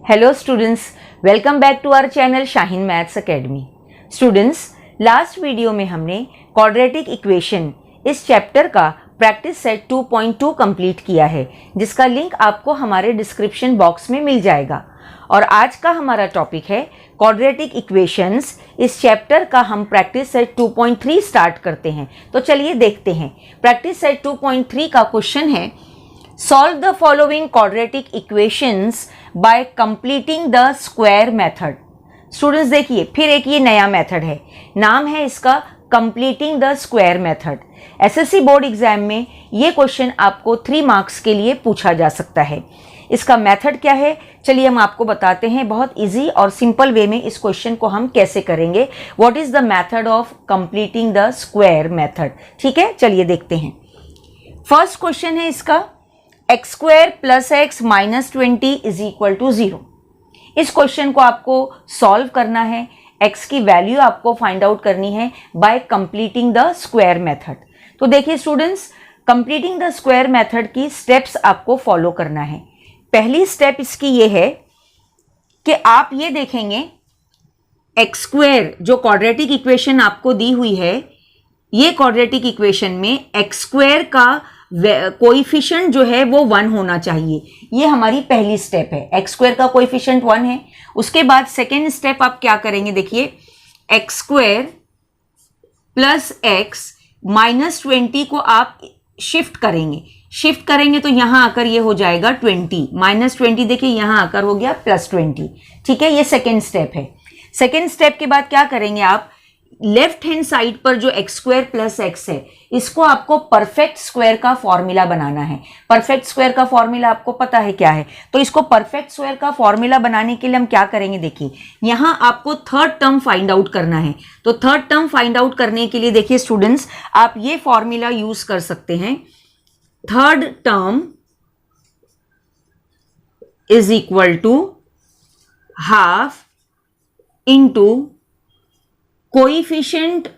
Hello students, welcome back to our channel Shaheen maths academy. Students, last video में हमने quadratic equation इस chapter का practice set 2.2 complete किया है, जिसका लिंक आपको हमारे डिस्क्रिप्शन बॉक्स में मिल जाएगा। और आज का हमारा टॉपिक है क्वाड्रेटिक इक्वेशंस। इस चैप्टर का हम प्रैक्टिस सेट 2.3 स्टार्ट करते हैं। तो चलिए देखते हैं। प्रैक्टिस सेट 2.3 का क्वेश्चन है, solve the following quadratic equations bye completing the square method. Students देखिए, फिर एक ये नया मेथड है, नाम है इसका completing the square method. SSC board exam में ये क्वेश्चन आपको 3 मार्क्स के लिए पूछा जा सकता है। इसका मेथड क्या है, चलिए हम आपको बताते हैं। बहुत इजी और सिंपल वे में इस क्वेश्चन को हम कैसे करेंगे। What is the method of completing the square method. ठीक है, चलिए देखते हैं। फर्स्ट क्वेश्चन है इसका, X square plus X minus 20 is equal to 0। इस क्वेश्चन को आपको सॉल्व करना है, एक्स की वैल्यू आपको फाइंड आउट करनी है bye completing the square method. तो देखिए students, completing the square method की स्टेप्स आपको फॉलो करना है। पहली स्टेप इसकी ये है कि आप ये देखेंगे एक्स स्क्वायर जो क्वाड्रेटिक इक्वेशन आपको दी हुई है, ये क्वाड्रेटिक इक्वेशन में एक्स स्क्वायर का कोएफिशिएंट जो है वो 1 होना चाहिए। ये हमारी पहली स्टेप है, एक्स स्क्वायर का कोएफिशिएंट 1 है। उसके बाद सेकेंड स्टेप आप क्या करेंगे, देखिए x square plus X minus 20 को आप शिफ्ट करेंगे तो यहां आकर ये हो जाएगा 20, माइनस 20 देखिए यहां आकर हो गया प्लस 20। ठीक है, ये सेकेंड स्टेप है। सेकेंड स्टेप के बाद क्या करेंगे आप, लेफ्ट हैंड साइड पर जो एक्स स्क्वायर प्लस एक्स है, इसको आपको परफेक्ट स्क्वायर का फॉर्मूला बनाना है। परफेक्ट स्क्वायर का फॉर्मूला आपको पता है क्या है, तो इसको परफेक्ट स्क्वायर का फॉर्मूला बनाने के लिए हम क्या करेंगे, देखिए यहां आपको थर्ड टर्म फाइंड आउट करना है। तो थर्ड टर्म फाइंड आउट करने के लिए देखिए स्टूडेंट्स, आप ये फॉर्मूला यूज कर सकते हैं। Third term is equal to half into coefficient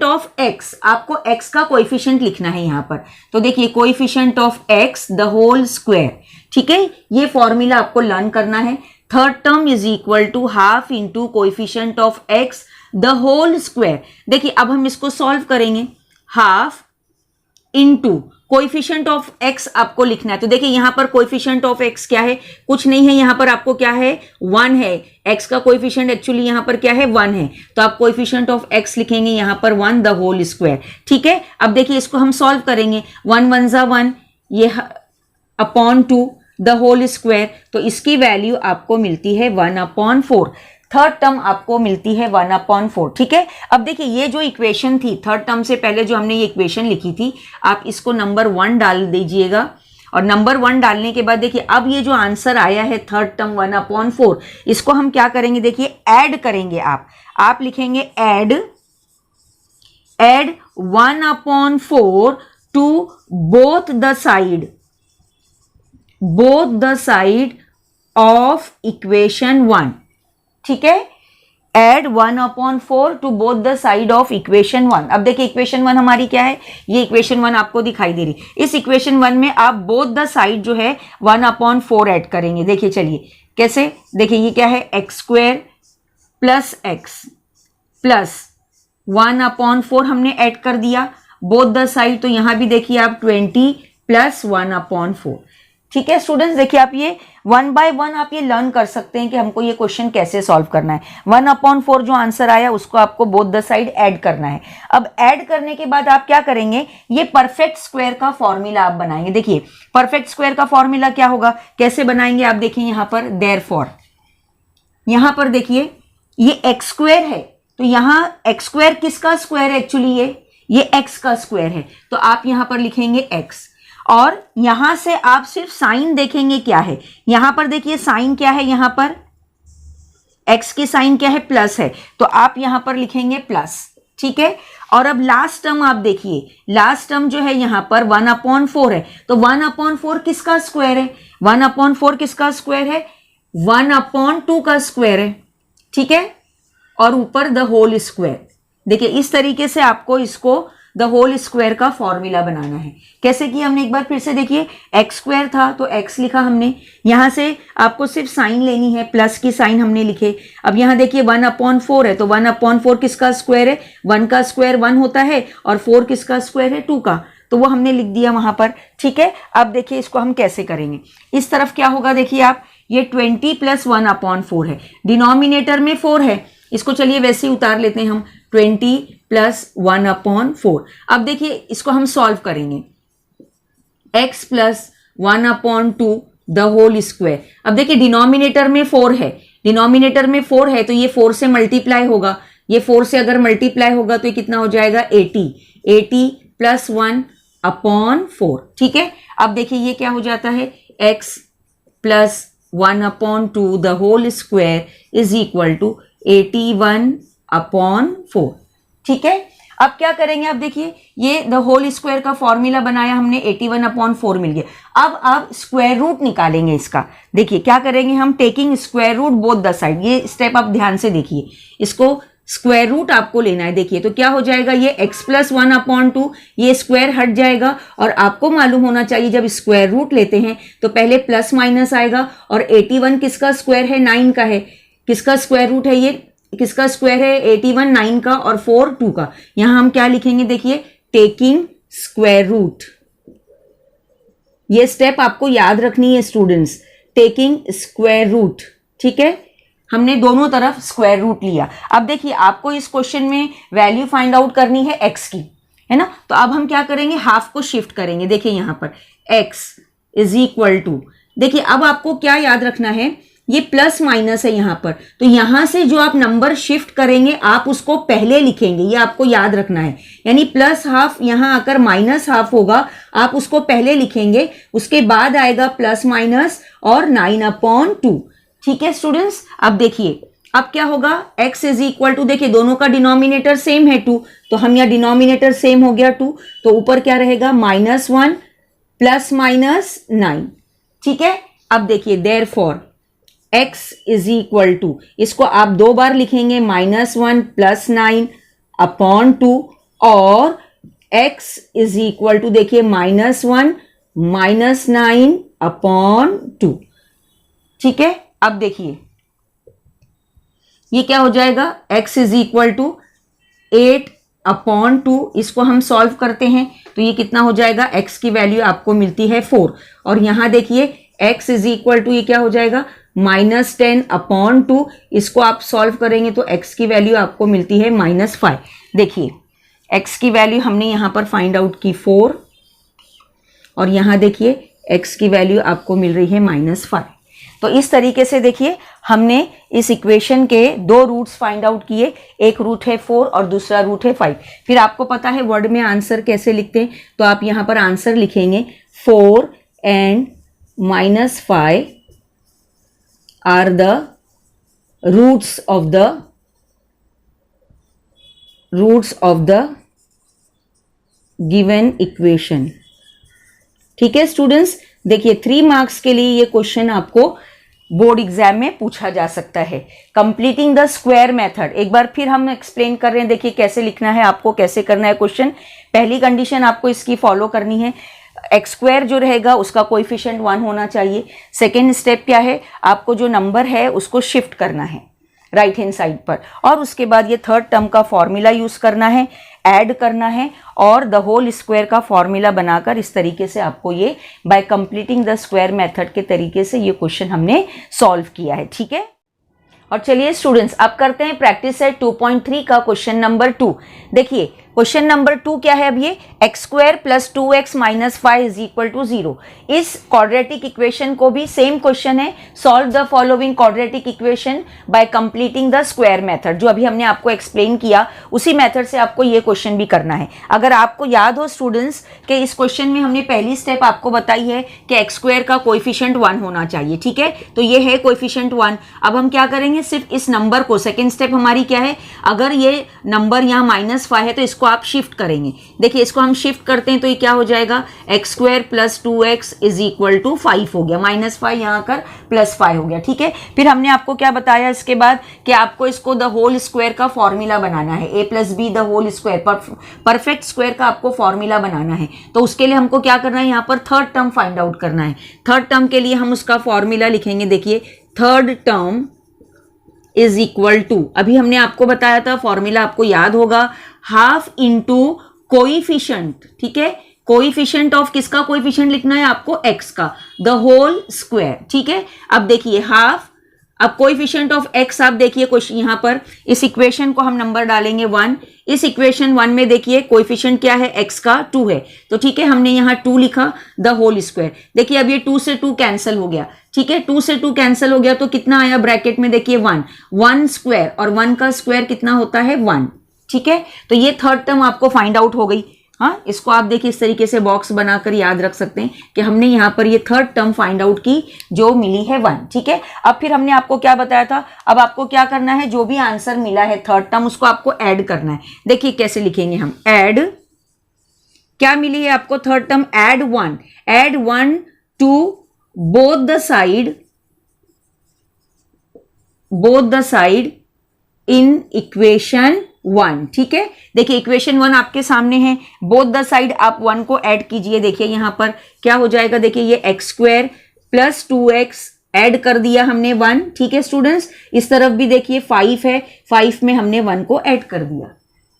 of X. आपको एक्स का कोएफिशिएंट लिखना है यहां पर। तो देखिए coefficient of X the whole square. ठीक है, ये फॉर्मूला आपको लर्न करना है। Third term is equal to half into coefficient of X the whole square. देखिए अब हम इसको सॉल्व करेंगे। Half into coefficient of X आपको लिखना है। तो देखिए यहां पर कोएफिशिएंट ऑफ एक्स क्या है, कुछ नहीं है, यहां पर आपको क्या है 1 है। एक्स का कोएफिशिएंट एक्चुअली यहां पर क्या है 1 है, तो आप कोएफिशिएंट ऑफ एक्स लिखेंगे यहां पर 1 द होल स्क्वायर। ठीक है, अब देखिए इसको हम सॉल्व करेंगे। 1 1 जा 1, ये अपॉन 2 द होल स्क्वायर, तो इसकी वैल्यू आपको मिलती है 1/4। थर्ड टर्म आपको मिलती है 1/4। ठीक है, अब देखिए ये जो इक्वेशन थी, थर्ड टर्म से पहले जो हमने ये इक्वेशन लिखी थी, आप इसको नंबर 1 डाल दीजिएगा। और नंबर 1 डालने के बाद देखिए अब ये जो आंसर आया है थर्ड टर्म 1/4, इसको हम क्या करेंगे, देखिए ऐड करेंगे। आप लिखेंगे add 1/4 to both the side of equation 1। ठीक है, add 1/4 to both the side of equation 1। अब देखिए इक्वेशन 1 हमारी क्या है, ये इक्वेशन 1 आपको दिखाई दे रही। इस इक्वेशन 1 में आप बोथ द साइड जो है 1/4 ऐड करेंगे। देखिए चलिए कैसे, देखिए ये क्या है, x square plus x plus 1/4 हमने ऐड कर दिया बोथ द साइड। तो यहां भी देखिए आप 20 प्लस 1/4। ठीक है स्टूडेंट्स, देखिए आप ये 1 बाय 1 आप ये लर्न कर सकते हैं कि हमको ये क्वेश्चन कैसे सॉल्व करना है। 1/4 जो आंसर आया उसको आपको बोथ द साइड ऐड करना है। अब ऐड करने के बाद आप क्या करेंगे, ये परफेक्ट स्क्वायर का फॉर्मूला आप बनाएंगे। देखिए परफेक्ट स्क्वायर का फॉर्मूला क्या होगा, कैसे बनाएंगे आप देखिए यहां पर देयरफॉर, यहां पर देखिए ये एक्स स्क्वायर है, तो यहां एक्स स्क्वायर किसका स्क्वायर है, एक्चुअली ये एक्स का स्क्वायर है, तो आप यहां पर लिखेंगे एक्स। और यहां से आप सिर्फ साइन देखेंगे क्या है, यहां पर देखिए साइन क्या है, यहां पर एक्स की साइन क्या है, प्लस है, तो आप यहां पर लिखेंगे प्लस। ठीक है, और अब लास्ट टर्म आप देखिए, लास्ट टर्म जो है यहां पर 1/4 है, तो 1/4 किसका स्क्वायर है, 1/4 किसका स्क्वायर है, 1/2 का स्क्वायर है। ठीक है, और ऊपर द होल स्क्वायर। देखिए इस तरीके से आपको इसको द होल स्क्वायर का फॉर्मूला बनाना है। कैसे किया हमने, एक बार फिर से देखिए, एक्स स्क्वायर था तो एक्स लिखा हमने, यहाँ से आपको सिर्फ साइन लेनी है, प्लस की साइन हमने लिखे। अब यहाँ देखिए 1/4 है तो 1/4 किसका स्क्वायर है, 1 का स्क्वायर 1 होता है और 4 किसका स्क्वायर है, 2 का, तो वो हमने लिख दिया वहां पर। ठीक है, अब देखिए इसको हम कैसे करेंगे। इस तरफ क्या होगा, देखिए आप, ये 20 + 1/4 है, डिनोमिनेटर में 4 है, इसको चलिए वैसे ही उतार लेते हैं हम, 20 + 1/4। अब देखिए इसको हम सॉल्व करेंगे, x + 1/2 द होल स्क्वायर। अब देखिए डिनोमिनेटर में 4 है, डिनोमिनेटर में 4 है तो ये 4 से मल्टीप्लाई होगा, ये 4 से अगर मल्टीप्लाई होगा तो ये कितना हो जाएगा, 80 + 1/4। ठीक है, अब देखिए ये क्या हो जाता है, x + 1/2 द होल स्क्वायर = 81/4। ठीक है, अब क्या करेंगे, अब देखिए ये द होल स्क्वायर का फॉर्मूला बनाया हमने, 81/4 मिल गया। अब स्क्वायर रूट निकालेंगे इसका। देखिए क्या करेंगे हम, taking square root both the side, ये स्टेप आप ध्यान से देखिए, इसको स्क्वायर रूट आपको लेना है। देखिए तो क्या हो जाएगा, ये x + 1/2, ये स्क्वायर हट जाएगा, और आपको मालूम होना चाहिए जब स्क्वायर रूट लेते हैं तो पहले प्लस माइनस आएगा, और 81 किसका स्क्वायर है, 9 का है, किसका स्क्वायर रूट है, ये किसका स्क्वायर है, 81 9 का, और 4 2 का। यहां हम क्या लिखेंगे, देखिए टेकिंग स्क्वायर रूट, ये स्टेप आपको याद रखनी है स्टूडेंट्स, टेकिंग स्क्वायर रूट। ठीक है, हमने दोनों तरफ स्क्वायर रूट लिया। अब देखिए आपको इस क्वेश्चन में वैल्यू फाइंड आउट करनी है x की, है ना, तो अब हम क्या करेंगे, हाफ को शिफ्ट करेंगे। देखिए यहां पर x = देखिए अब आपको क्या याद रखना है, ये प्लस माइनस है यहां पर, तो यहां से जो आप नंबर शिफ्ट करेंगे आप उसको पहले लिखेंगे, ये आपको याद रखना है। यानी +½ यहां आकर -½ होगा, आप उसको पहले लिखेंगे, उसके बाद आएगा प्लस माइनस और 9/2। ठीक है स्टूडेंट्स, अब देखिए अब क्या होगा, x = देखिए दोनों का डिनोमिनेटर सेम है 2, तो हम यहाँ डिनोमिनेटर सेम हो गया 2, तो ऊपर क्या रहेगा, -1 + -9। ठीक है, अब देखिए देयरफॉर x = इसको आप 2 बार लिखेंगे, -1 + 9/2, और x = देखिए -1 - 9/2। ठीक है, अब देखिए ये क्या हो जाएगा, x = 8/2, इसको हम सॉल्व करते हैं तो ये कितना हो जाएगा, x की वैल्यू आपको मिलती है 4, और यहां देखिए x = ये क्या हो जाएगा, -10/2, इसको आप सॉल्व करेंगे तो x की वैल्यू आपको मिलती है -5। देखिए x की वैल्यू हमने यहां पर फाइंड आउट की 4, और यहां देखिए x की वैल्यू आपको मिल रही है -5। तो इस तरीके से देखिए हमने इस इक्वेशन के 2 रूट्स फाइंड आउट किए, एक रूट है 4 और दूसरा रूट है 5। फिर आपको पता है वर्ड में आंसर कैसे लिखते हैं, तो आप यहां पर आंसर लिखेंगे 4 and -5 are the roots of the given equation। ठीक है स्टूडेंट्स, देखिए 3 मार्क्स के लिए ये क्वेश्चन आपको बोर्ड एग्जाम में पूछा जा सकता है। कंप्लीटिंग द स्क्वायर मेथड, एक बार फिर हम एक्सप्लेन कर रहे हैं, देखिए कैसे लिखना है आपको, कैसे करना है क्वेश्चन। पहली कंडीशन आपको इसकी फॉलो करनी है, x² जो रहेगा उसका कोएफिशिएंट 1 होना चाहिए। सेकेंड स्टेप क्या है, आपको जो नंबर है उसको शिफ्ट करना है राइट हैंड साइड पर, और उसके बाद ये थर्ड टर्म का फॉर्मूला यूज करना है, ऐड करना है, और द होल स्क्वायर का फॉर्मूला बनाकर इस तरीके से आपको ये bye completing the square method के तरीके से ये क्वेश्चन हमने सॉल्व किया है। ठीक है, और चलिए स्टूडेंट्स अब करते हैं प्रैक्टिस सेट 2.3 का क्वेश्चन नंबर 2। देखिए क्वेश्चन नंबर 2 क्या है, अब ये x² + 2x - 5 = 0। इस क्वाड्रेटिक इक्वेशन को भी सेम क्वेश्चन है, solve the following quadratic equation by completing the square method, जो अभी हमने आपको एक्सप्लेन किया उसी मेथड से आपको ये क्वेश्चन भी करना है। अगर आपको याद हो स्टूडेंट्स कि इस क्वेश्चन में हमने पहली स्टेप आपको बताई है कि x² का कोएफिशिएंट 1 होना चाहिए। ठीक है, तो ये है कोएफिशिएंट 1। अब हम क्या करेंगे, सिर्फ इस नंबर को, सेकेंड स्टेप हमारी क्या है, अगर ये नंबर यहाँ -5 है तो इसको इसको आप शिफ्ट करेंगे। देखिए इसको हम शिफ्ट करते हैं तो ये क्या हो जाएगा, X square plus 2x is equal to 5 हो गया, -5 यहाँ कर +5 हो गया। ठीक है, फिर हमने आपको क्या बताया इसके बाद कि आपको इसको द होल स्क्वायर का फॉर्मूला बनाना है, a + b the whole square, perfect square का आपको फॉर्मूला बनाना है। तो उसके लिए हमको क्या करना है, यहाँ पर थर्ड टर्म फाइंड आउट करना है। थर्ड टर्म के लिए हम उसका फॉर्मूला लिखेंगे। देखिए third term is equal to, अभी हमने आपको बताया था फॉर्मूला आपको याद होगा, हाफ इंटू कोइफिशिएंट। ठीक है, कोइफिशिएंट ऑफ किसका कोइफिशिएंट लिखना है आपको, x का, द होल स्क्वायर। ठीक है, अब देखिए हाफ, अब कोइफिशिएंट ऑफ x आप देखिए क्वेश्चन यहाँ पर, इस इक्वेशन को हम नंबर डालेंगे 1। इस इक्वेशन 1 में देखिए कोइफिशिएंट क्या है, x का 2 है, तो ठीक है हमने यहाँ 2 लिखा, द होल स्क्वायर। देखिए अब ये 2 से 2 कैंसिल हो गया। ठीक है, 2 से 2 कैंसिल हो गया तो कितना आया ब्रैकेट में, देखिए 1 स्क्वायर, और 1 का स्क्वायर कितना होता है 1। ठीक है, तो ये थर्ड टर्म आपको फाइंड आउट हो गई। हाँ, इसको आप देखिए इस तरीके से बॉक्स बनाकर याद रख सकते हैं कि हमने यहाँ पर ये थर्ड टर्म फाइंड आउट की जो मिली है 1। ठीक है, अब फिर हमने आपको क्या बताया था, अब आपको क्या करना है, जो भी आंसर मिला है थर्ड टर्म उसको आपको ऐड करना है। देखिए कैसे लिखेंगे हम, ऐड, क्या मिली है आपको third term, add 1 to both the side in equation 1। ठीक है, देखिए इक्वेशन 1 आपके सामने है, बोथ द साइड आप 1 को ऐड कीजिए। देखिए यहां पर क्या हो जाएगा, देखिए ये x square plus 2x add कर दिया हमने 1। ठीक है स्टूडेंट्स, इस तरफ भी देखिए 5 है, 5 में हमने 1 को ऐड कर दिया।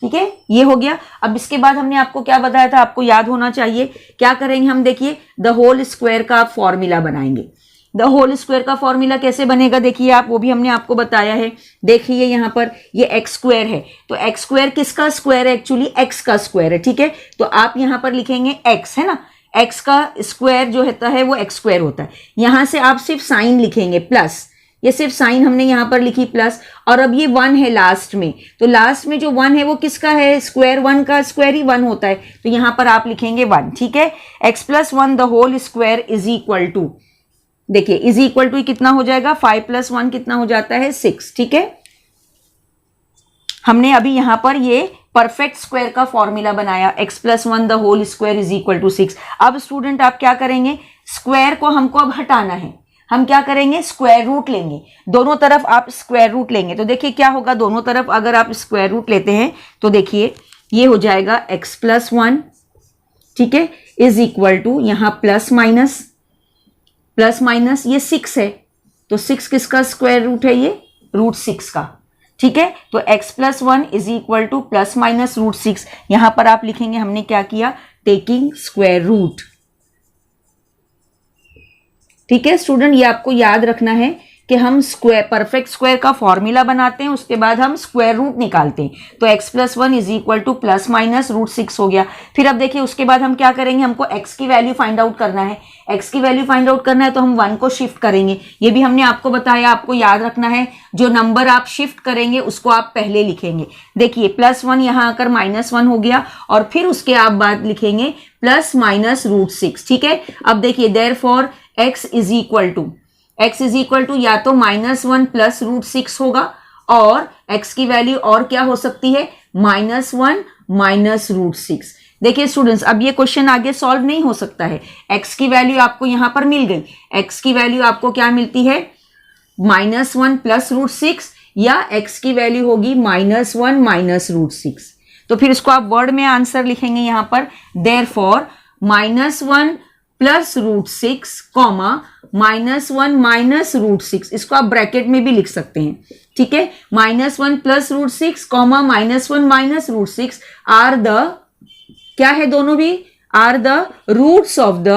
ठीक है, ये हो गया। अब इसके बाद हमने आपको क्या बताया था, आपको याद होना चाहिए, क्या करेंगे हम, देखिए द होल स्क्वायर का आप फॉर्मूला बनाएंगे। द होल स्क्वायर का फॉर्मूला कैसे बनेगा देखिए आप, वो भी हमने आपको बताया है। देखिए यहाँ पर ये एक्स स्क्वायर है, तो एक्स स्क्वायर किसका स्क्वायर है, एक्चुअली एक्स का स्क्वायर है। ठीक है, तो आप यहाँ पर लिखेंगे एक्स, है ना, एक्स का स्क्वायर जो होता है वो एक्स स्क्वायर होता है। यहाँ से आप सिर्फ साइन लिखेंगे प्लस, ये सिर्फ साइन हमने यहाँ पर लिखी प्लस, और अब ये 1 है लास्ट में, तो लास्ट में जो 1 है वो किसका है, स्क्वायर 1 का स्क्वायर ही 1 होता है, तो यहाँ पर आप लिखेंगे 1। ठीक है, x + 1 the whole square is equal to, देखिए इज इक्वल टू कितना हो जाएगा, 5 + 1 कितना हो जाता है 6। ठीक है, हमने अभी यहां पर ये परफेक्ट स्क्वायर का फॉर्मूला बनाया, x + 1 the whole square is equal to 6। अब स्टूडेंट आप क्या करेंगे, स्क्वायर को हमको अब हटाना है, हम क्या करेंगे, स्क्वायर रूट लेंगे, दोनों तरफ आप स्क्वायर रूट लेंगे। तो देखिए क्या होगा, दोनों तरफ अगर आप स्क्वायर रूट लेते हैं तो देखिए ये हो जाएगा x + 1, ठीक है, इज इक्वल टू, यहां प्लस माइनस ये 6 है, तो 6 किसका स्क्वायर रूट है, ये √6 का। ठीक है, तो x + 1 इज इक्वल टू ±√6, यहां पर आप लिखेंगे हमने क्या किया, टेकिंग स्क्वायर रूट। ठीक है स्टूडेंट, ये आपको याद रखना है कि हम स्क्वायर, परफेक्ट स्क्वायर का फॉर्मूला बनाते हैं, उसके बाद हम स्क्वायर रूट निकालते हैं। तो x + 1 इज इक्वल टू ±√6 हो गया। फिर अब देखिए उसके बाद हम क्या करेंगे, हमको x की वैल्यू फाइंड आउट करना है। x की वैल्यू फाइंड आउट करना है तो हम 1 को शिफ्ट करेंगे, ये भी हमने आपको बताया, आपको याद रखना है, जो नंबर आप शिफ्ट करेंगे उसको आप पहले लिखेंगे। देखिए +1 यहाँ आकर -1 हो गया, और फिर उसके आप बाद लिखेंगे ±√6। ठीक है, अब देखिए therefore x is equal to या तो -1 + √6 होगा, और x की वैल्यू और क्या हो सकती है, -1 - √6। देखिए स्टूडेंट्स, अब ये क्वेश्चन आगे सॉल्व नहीं हो सकता है। x की वैल्यू आपको यहां पर मिल गई, x की वैल्यू आपको क्या मिलती है, -1 + √6, या x की वैल्यू होगी -1 - √6। तो फिर इसको आप वर्ड में आंसर लिखेंगे यहां पर, देयरफॉर -1 + √6, -1 - √6, इसको आप ब्रैकेट में भी लिख सकते हैं। ठीक है, -1 + √6, -1 - √6 आर द, क्या है दोनों भी, are the roots of the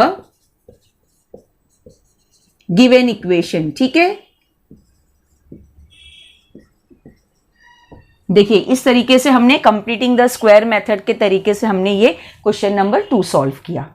given equation. ठीक है, देखिए इस तरीके से हमने कंप्लीटिंग द स्क्वायर मेथड के तरीके से हमने ये क्वेश्चन नंबर 2 सॉल्व किया।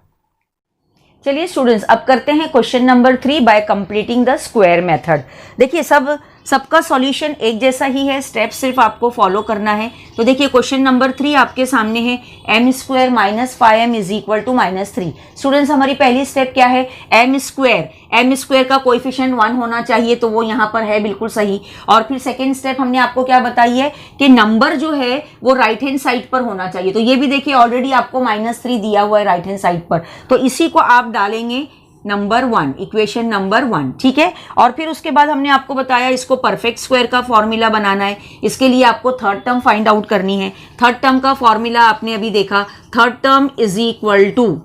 चलिए स्टूडेंट्स, अब करते हैं question number 3 bye completing the square method. देखिए सब सबका सॉल्यूशन एक जैसा ही है, स्टेप सिर्फ आपको फॉलो करना है। तो देखिए क्वेश्चन नंबर 3 आपके सामने है, M square minus 5m is equal to -3। Students हमारी पहली स्टेप क्या है, एम स्क्वायर का कोएफिशिएंट 1 होना चाहिए, तो वो यहाँ पर है, बिल्कुल सही। और फिर सेकेंड स्टेप हमने आपको क्या बताई है कि नंबर जो है वो राइट हैंड साइड पर होना चाहिए। तो ये भी देखिए ऑलरेडी आपको -3 दिया हुआ है राइट हैंड साइड पर, तो इसी को आप डालेंगे नंबर 1, इक्वेशन नंबर 1, ठीक है। और फिर उसके बाद हमने आपको बताया इसको परफेक्ट स्क्वायर का फॉर्मूला बनाना है। इसके लिए आपको थर्ड टर्म फाइंड आउट करनी है। थर्ड टर्म का फॉर्मूला आपने अभी देखा, third term is equal to,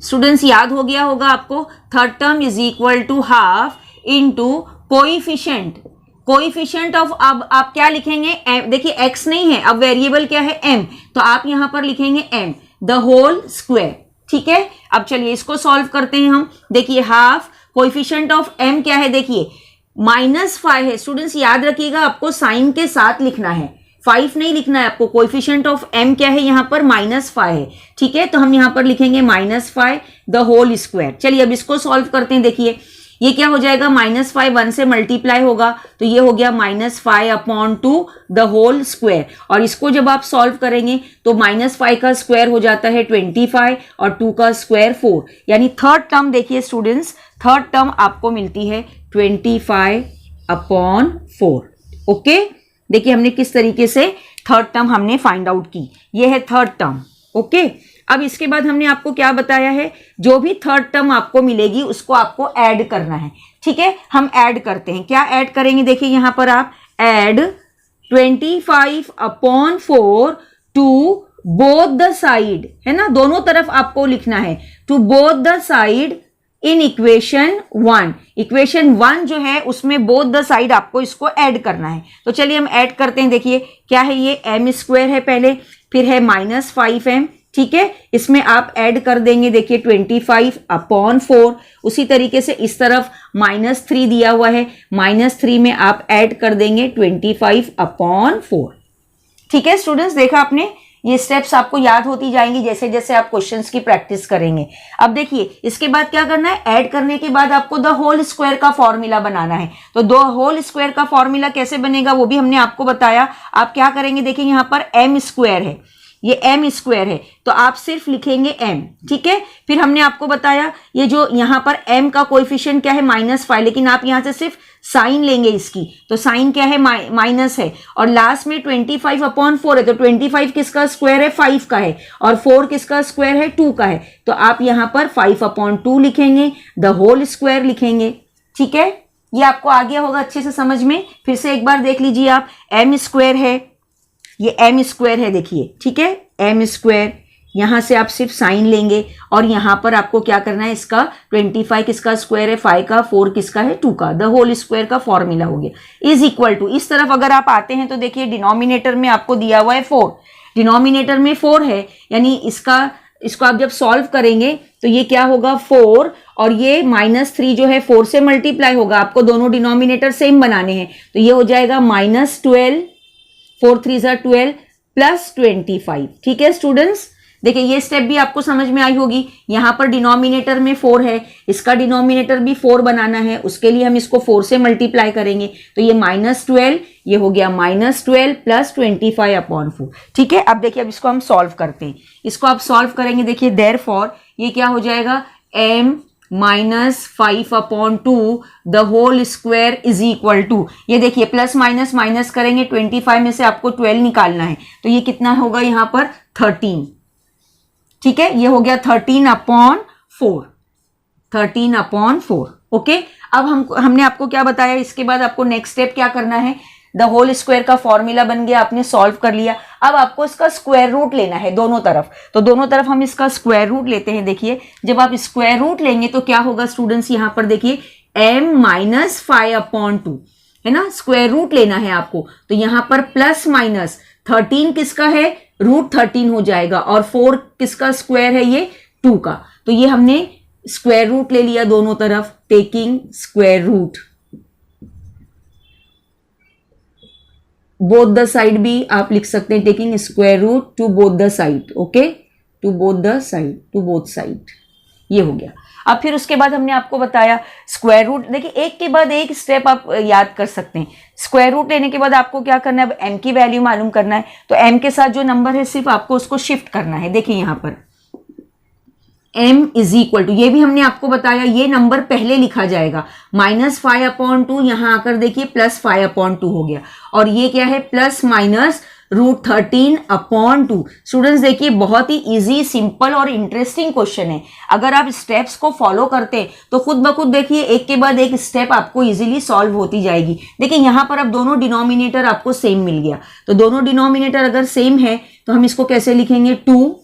students याद हो गया होगा आपको, third term is equal to half into coefficient of, अब आप क्या लिखेंगे, देखिए x नहीं है, अब वेरिएबल क्या है m, तो आप यहां पर लिखेंगे m द होल स्क्वायर, ठीक है। अब चलिए इसको सॉल्व करते हैं हम। देखिए हाफ कोएफिशिएंट ऑफ m क्या है, देखिए -5 है। स्टूडेंट्स याद रखिएगा आपको साइन के साथ लिखना है, 5 नहीं लिखना है आपको। कोएफिशिएंट ऑफ m क्या है, यहां पर -5 है, ठीक है। तो हम यहां पर लिखेंगे -5 द होल स्क्वायर। चलिए अब इसको सॉल्व करते हैं। देखिए ये क्या हो जाएगा, -5 1 से मल्टीप्लाई होगा, तो ये हो गया -5/2 द होल स्क्वायर। और इसको जब आप सॉल्व करेंगे तो -5 का स्क्वायर हो जाता है 25 और 2 का स्क्वायर 4, यानी थर्ड टर्म देखिए स्टूडेंट्स, थर्ड टर्म आपको मिलती है 25/4। ओके, देखिए हमने किस तरीके से थर्ड टर्म हमने फाइंड आउट की, ये है थर्ड टर्म। ओके, अब इसके बाद हमने आपको क्या बताया है, जो भी थर्ड टर्म आपको मिलेगी उसको आपको ऐड करना है, ठीक है। हम ऐड करते हैं, क्या ऐड करेंगे, देखिए यहां पर आप add 25/4 to both the side, है ना, दोनों तरफ आपको लिखना है, to both the side in equation 1। Equation 1 जो है उसमें बोथ द साइड आपको इसको ऐड करना है। तो चलिए हम ऐड करते हैं। देखिए क्या है, ये m स्क्वायर है पहले, फिर है -5m, ठीक है। इसमें आप ऐड कर देंगे, देखिए 25/4। उसी तरीके से इस तरफ -3 दिया हुआ है, -3 में आप ऐड कर देंगे 25/4, ठीक है। स्टूडेंट्स देखा आपने, ये स्टेप्स आपको याद होती जाएंगी जैसे जैसे आप क्वेश्चंस की प्रैक्टिस करेंगे। अब देखिए इसके बाद क्या करना है, ऐड करने के बाद आपको द होल स्क्वायर का फॉर्मूला बनाना है। तो द होल स्क्वायर का फॉर्मूला कैसे बनेगा वो भी हमने आपको बताया। आप क्या करेंगे, देखिए यहां पर m स्क्वायर है, ये m स्क्वायर है, तो आप सिर्फ लिखेंगे m, ठीक है। फिर हमने आपको बताया ये जो यहां पर m का कोएफिशिएंट क्या है, -5, लेकिन आप यहां से सिर्फ साइन लेंगे इसकी, तो साइन क्या है, माइनस है, और लास्ट में 25/4 है, तो 25 किसका स्क्वायर है, 5 का है, और 4 किसका स्क्वायर है, 2 का है, तो आप यहां पर 5/2 लिखेंगे, द होल स्क्वायर लिखेंगे, ठीक है। ये आपको आ गया होगा अच्छे से समझ में। फिर से एक बार देख लीजिए आप, m स्क्वायर है, ये m स्क्वायर है, देखिए, ठीक है, m स्क्वायर, यहां से आप सिर्फ साइन लेंगे, और यहां पर आपको क्या करना है, इसका 25 किसका स्क्वायर है, 5 का, 4 किसका है, 2 का, द होल स्क्वायर का फॉर्मूला हो गया, इज इक्वल टू, इस तरफ अगर आप आते हैं तो देखिए डिनोमिनेटर में आपको दिया हुआ है 4, डिनोमिनेटर में 4 है, यानी इसको आप जब सॉल्व करेंगे तो ये क्या होगा, 4 और ये -3 जो है 4 से मल्टीप्लाई होगा, आपको दोनों डिनोमिनेटर सेम बनाने हैं, तो ये हो जाएगा -12, 4 3 12 प्लस 25, ठीक है स्टूडेंट्स। देखिए ये स्टेप भी आपको समझ में आई होगी। यहां पर डिनोमिनेटर में 4 है, इसका डिनोमिनेटर भी 4 बनाना है, उसके लिए हम इसको 4 से मल्टीप्लाई करेंगे, तो ये -12, ये हो गया -12 प्लस 25/4, ठीक है। अब देखिए अब इसको हम सॉल्व करते हैं, इसको आप सॉल्व करेंगे, देखिए देयरफॉर ये क्या हो जाएगा, m -5/2 the whole square is equal to, ये देखिए प्लस माइनस माइनस करेंगे, 25 में से आपको 12 निकालना है, तो ये कितना होगा यहां पर 13, ठीक है, ये हो गया 13/4। ओके, अब हमने आपको क्या बताया, इसके बाद आपको नेक्स्ट स्टेप क्या करना है, द होल स्क्वायर का फॉर्मूला बन गया, आपने सॉल्व कर लिया। अब आपको इसका स्क्वायर रूट लेना है दोनों तरफ, तो दोनों तरफ हम इसका स्क्वायर रूट लेते हैं। देखिए जब आप स्क्वायर रूट लेंगे तो क्या होगा स्टूडेंट्स, यहां पर देखिए m -5/2 है ना, स्क्वायर रूट लेना है आपको, तो यहां पर प्लस माइनस 13 किसका है, √13 हो जाएगा, और 4 किसका स्क्वायर है, ये 2 का, तो ये हमने स्क्वायर रूट ले लिया दोनों तरफ, taking square root, both the side भी आप लिख सकते हैं, taking square root to both the side, okay, to both side, ये हो गया। अब फिर उसके बाद हमने आपको बताया स्क्वायर रूट। देखिए एक के बाद एक स्टेप आप याद कर सकते हैं। स्क्वायर रूट लेने के बाद आपको क्या करना है, अब m की वैल्यू मालूम करना है, तो m के साथ जो नंबर है सिर्फ आपको उसको शिफ्ट करना है। देखिए यहां पर m इज इक्वल टू, ये भी हमने आपको बताया, ये नंबर पहले लिखा जाएगा -5/2, यहां आकर देखिए +5/2 हो गया, और ये क्या है +√13/2। स्टूडेंट्स देखिए बहुत ही इजी, सिंपल और इंटरेस्टिंग क्वेश्चन है। अगर आप स्टेप्स को फॉलो करते हैं तो खुद ब खुद देखिए एक के बाद एक स्टेप आपको इजीली सॉल्व होती जाएगी। देखिए यहां पर अब दोनों डिनोमिनेटर आपको सेम मिल गया, तो दोनों डिनोमिनेटर अगर सेम है तो हम इसको कैसे लिखेंगे, 2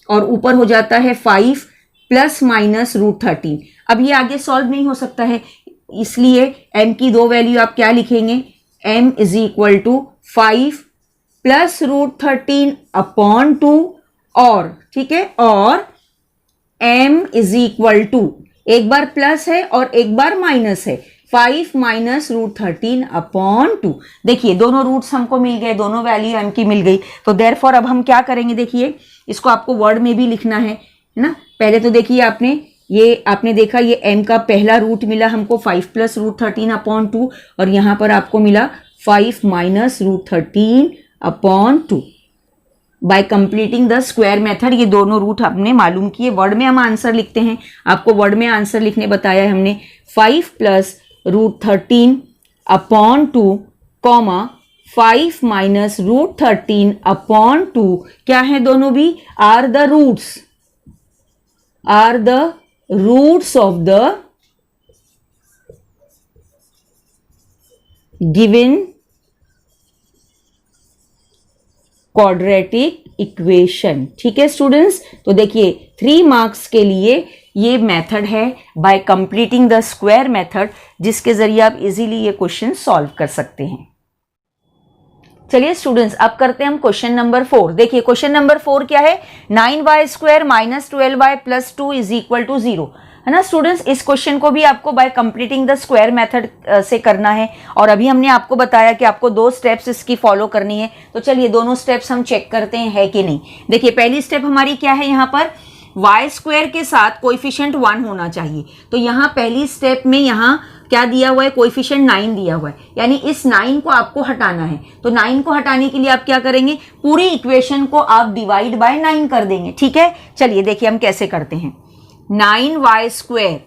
और ऊपर हो जाता है 5 ± √13। अब ये आगे सॉल्व नहीं हो सकता है, इसलिए m की दो वैल्यू आप क्या लिखेंगे, m इज इक्वल टू 5 + √13/2, और ठीक है, और m इज इक्वल टू, एक बार प्लस है और एक बार माइनस है, 5 - √13/2। देखिए दोनों रूट्स हमको मिल गए, दोनों वैल्यू m की मिल गई, तो देयरफॉर अब हम क्या करेंगे, देखिए इसको आपको वर्ड में भी लिखना है ना। पहले तो देखिए आपने देखा ये m का पहला रूट मिला हमको 5 + √13/2, और यहां पर आपको मिला 5 - √13/2। Bye completing the square method ये दोनों रूट हमने मालूम किए। वर्ड में हम आंसर लिखते हैं, आपको वर्ड में आंसर लिखने बताया है हमने, 5 + √13/2, 5 - √13/2 क्या है, दोनों भी are the roots of the given quadratic equation. ठीक है स्टूडेंट्स, तो देखिए 3 मार्क्स के लिए ये मेथड है bye completing the square method, जिसके जरिए आप इजीली ये क्वेश्चन सॉल्व कर सकते हैं। चलिए स्टूडेंट्स अब करते हैं हम क्वेश्चन नंबर 4। देखिए क्वेश्चन नंबर 4 क्या है, 9y² - 12y + 2 = 0, है ना स्टूडेंट्स। इस क्वेश्चन को भी आपको by completing the square method से करना है, और अभी हमने आपको बताया कि आपको 2 स्टेप्स इसकी फॉलो करनी है। तो चलिए दोनों स्टेप्स हम चेक करते हैं है कि नहीं। देखिए पहली स्टेप हमारी क्या है, यहाँ पर y² के साथ कोएफिशिएंट 1 होना चाहिए। तो यहाँ पहली स्टेप में यहाँ क्या दिया हुआ है, कोएफिशिएंट 9 दिया हुआ है, यानी इस 9 को आपको हटाना है। तो 9 को हटाने के लिए आप क्या करेंगे, पूरी इक्वेशन को आप डिवाइड बाय 9 कर देंगे। ठीक है, चलिए देखिए हम कैसे करते हैं। 9y²,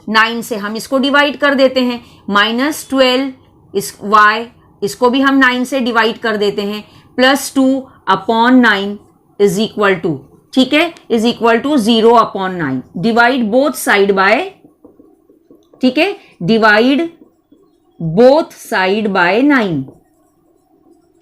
9 से हम इसको डिवाइड कर देते हैं, -12 इस y, इसको भी हम 9 से डिवाइड कर देते हैं, +2/9 इज इक्वल टू, ठीक है, is equal to 0/9। Divide both side by, ठीक है, डिवाइड बोथ साइड बाय 9।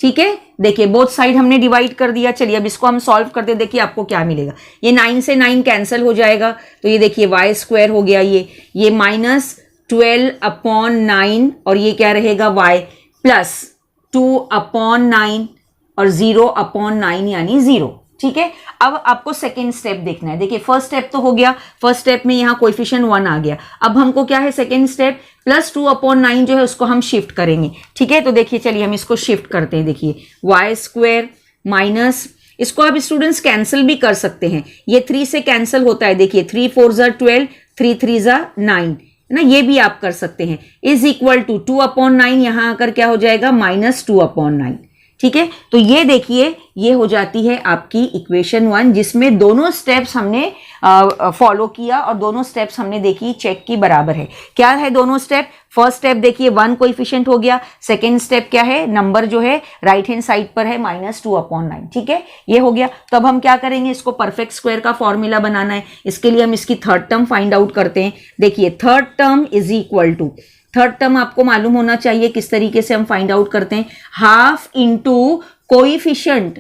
ठीक है, देखिए बोथ साइड हमने डिवाइड कर दिया। चलिए अब इसको हम सॉल्व करते हैं, देखिए आपको क्या मिलेगा। ये 9 से 9 कैंसिल हो जाएगा, तो ये देखिए y² हो गया, ये -12/9, और ये क्या रहेगा y, +2/9 और 0/9 यानी 0। ठीक है, अब आपको सेकेंड स्टेप देखना है। देखिए फर्स्ट स्टेप तो हो गया, फर्स्ट स्टेप में यहाँ कोएफिशिएंट 1 आ गया। अब हमको क्या है, सेकेंड स्टेप, +2/9 जो है उसको हम शिफ्ट करेंगे। ठीक है, तो देखिए चलिए हम इसको शिफ्ट करते हैं। देखिए y² माइनस, इसको आप स्टूडेंट्स कैंसिल भी कर सकते हैं, ये 3 से कैंसिल होता है। देखिए 3 4 = 12, 3 3 = 9, है ना, ये भी आप कर सकते हैं, इज इक्वल टू 2/9, यहां आकर क्या हो जाएगा, -2/9। ठीक है, तो ये देखिए ये हो जाती है आपकी इक्वेशन 1, जिसमें दोनों स्टेप्स हमने फॉलो किया और दोनों स्टेप्स हमने देखी चेक की बराबर है। क्या है दोनों स्टेप, फर्स्ट स्टेप देखिए 1 कोएफिशिएंट हो गया, सेकंड स्टेप क्या है, नंबर जो है राइट हैंड साइड पर है -2/9। ठीक है, ये हो गया। तो अब हम क्या करेंगे, इसको परफेक्ट स्क्वायर का फॉर्मूला बनाना है। इसके लिए हम इसकी थर्ड टर्म फाइंड आउट करते हैं। देखिए third term is equal to, third term आपको मालूम होना चाहिए किस तरीके से हम फाइंड आउट करते हैं, हाफ इंटू कोएफिशिएंट,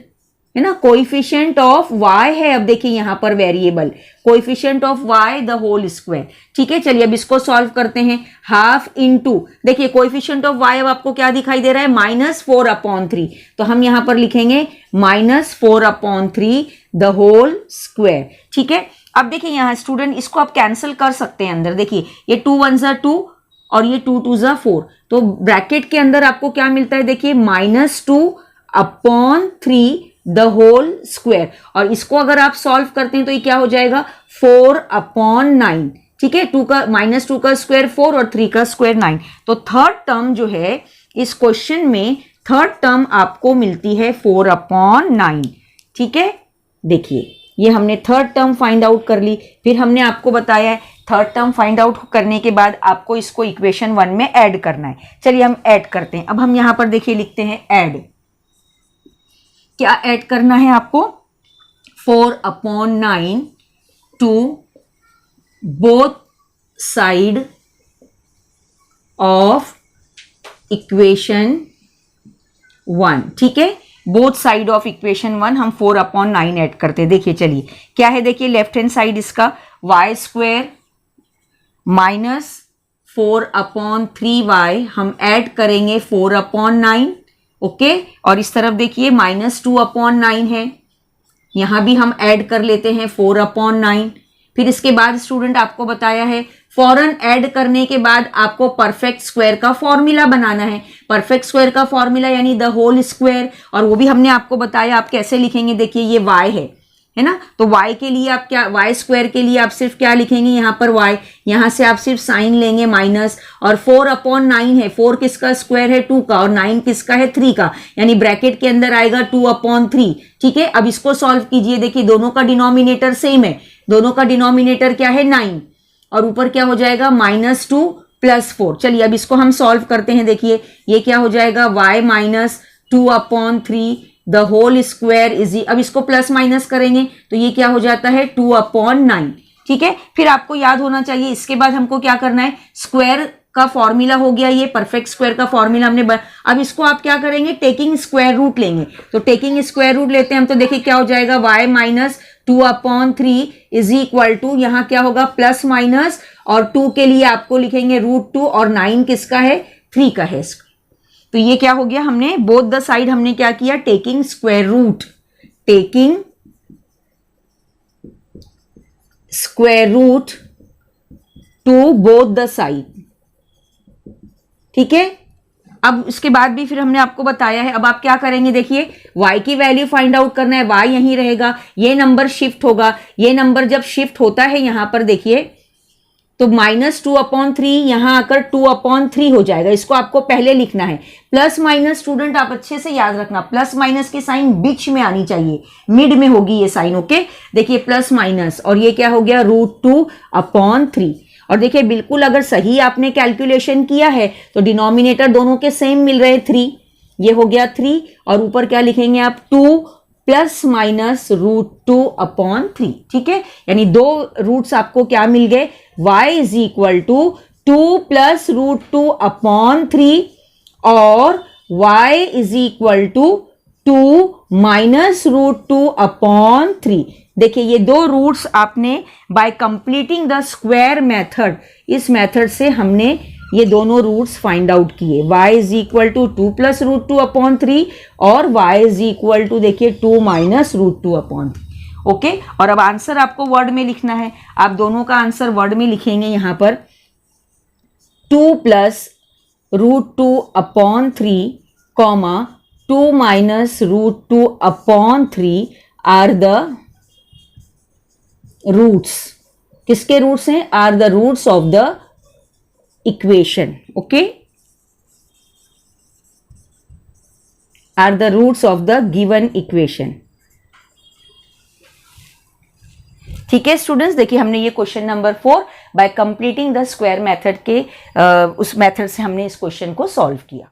है ना, कोएफिशिएंट ऑफ y है। अब देखिए यहां पर variable, coefficient of y the whole square. ठीक है, चलिए अब इसको सॉल्व करते हैं। हाफ इंटू, देखिए कोएफिशिएंट ऑफ y अब आपको क्या दिखाई दे रहा है, -4/3, तो हम यहां पर लिखेंगे -4/3 द होल स्क्वायर। ठीक है, अब देखिए यहां स्टूडेंट इसको आप कैंसिल कर सकते हैं अंदर। देखिए ये 2 1 = 2 और ये 2 2 = 4, तो ब्रैकेट के अंदर आपको क्या मिलता है, देखिए -2/3 द होल स्क्वायर, और इसको अगर आप सॉल्व करते हैं तो ये क्या हो जाएगा 4/9, ठीक है। 2 का स्क्वायर 4 और 3 का स्क्वायर 9। तो थर्ड टर्म जो है इस क्वेश्चन में, थर्ड टर्म आपको मिलती है 4/9, ठीक है। देखिए ये हमने थर्ड टर्म फाइंड आउट कर ली। फिर हमने आपको बताया है थर्ड टर्म फाइंड आउट करने के बाद आपको इसको इक्वेशन 1 में ऐड करना है। चलिए हम ऐड करते हैं। अब हम यहां पर देखिए लिखते हैं ऐड। क्या ऐड करना है आपको, 4/9 to both side of equation 1, ठीक है। बोथ साइड ऑफ इक्वेशन 1 हम 4/9 ऐड करते हैं। देखिए चलिए क्या है, देखिए लेफ्ट हैंड साइड इसका y स्क्वायर माइनस 4/3y हम ऐड करेंगे 4/9, ओके। और इस तरफ देखिए -2/9 है, यहां भी हम ऐड कर लेते हैं 4/9। फिर इसके बाद स्टूडेंट आपको बताया है फौरन ऐड करने के बाद आपको परफेक्ट स्क्वायर का फॉर्मूला बनाना है। परफेक्ट स्क्वायर का फॉर्मूला यानी द होल स्क्वायर, और वो भी हमने आपको बताया आप कैसे लिखेंगे। देखिए ये y है ना, तो y के लिए आप क्या, y स्क्वायर के लिए आप सिर्फ क्या लिखेंगे यहाँ पर y, यहाँ से आप सिर्फ साइन लेंगे माइनस, और 4/9 है, 4 किसका स्क्वायर है 2 का, और 9 किसका है 3 का, यानी ब्रैकेट के अंदर आएगा 2/3, ठीक है। अब इसको सॉल्व कीजिए। देखिए दोनों का डिनोमिनेटर सेम है, दोनों का डिनोमिनेटर क्या है 9, और ऊपर क्या हो जाएगा -2 + 4। चलिए अब इसको हम सॉल्व करते हैं। देखिए ये क्या हो जाएगा y - 2/3 the whole square is, अब इसको प्लस माइनस करेंगे तो ये क्या हो जाता है 2/9, ठीक है। फिर आपको याद होना चाहिए इसके बाद हमको क्या करना है, स्क्वायर का फॉर्मूला हो गया, ये परफेक्ट स्क्वायर का फॉर्मूला हमने अब इसको आप क्या करेंगे, टेकिंग स्क्वायर रूट लेंगे। तो टेकिंग स्क्वायर रूट लेते हैं हम, तो देखिए क्या हो जाएगा y - 2/3 इज इक्वल टू, यहां क्या होगा प्लस माइनस, और 2 के लिए आपको लिखेंगे √2, और 9 किसका है 3 का है। तो ये क्या हो गया, हमने बोथ द साइड हमने क्या किया, taking square root, taking square root to both the side, ठीक है। अब इसके बाद भी फिर हमने आपको बताया है, अब आप क्या करेंगे, देखिए y की वैल्यू फाइंड आउट करना है, y यहीं रहेगा, ये नंबर शिफ्ट होगा, ये नंबर जब शिफ्ट होता है यहां पर देखिए तो -2/3 यहां आकर 2/3 हो जाएगा। इसको आपको पहले लिखना है। प्लस माइनस स्टूडेंट आप अच्छे से याद रखना, प्लस माइनस की साइन बीच में आनी चाहिए, मिड में होगी ये साइन, ओके। देखिए प्लस माइनस, और ये क्या हो गया √2/3। और देखिए बिल्कुल अगर सही आपने कैलकुलेशन किया है तो डिनोमिनेटर दोनों के सेम मिल रहे 3, ये हो गया 3, और ऊपर क्या लिखेंगे आप 2 प्लस माइनस √2/3, ठीक है। यानी दो रूट्स आपको क्या मिल गए, y is equal to 2 plus √2/3 और y is equal to 2 minus √2/3। देखिए ये दो रूट्स आपने by completing the square method, इस मेथड से हमने ये दोनों रूट्स फाइंड आउट किए। y is equal to 2 plus √2/3 और y इज इक्वल टू देखिए 2 माइनस √2/3, ओके। और अब आंसर आपको वर्ड में लिखना है, आप दोनों का आंसर वर्ड में लिखेंगे यहां पर 2 plus √2/3 2 minus √2/3 are the roots, किसके रूट्स हैं, are the roots of the equation, okay, are the roots of the given equation, ठीक है स्टूडेंट्स। देखिए हमने ये question number 4 by completing the square method के उस मेथड से हमने इस क्वेश्चन को सॉल्व किया।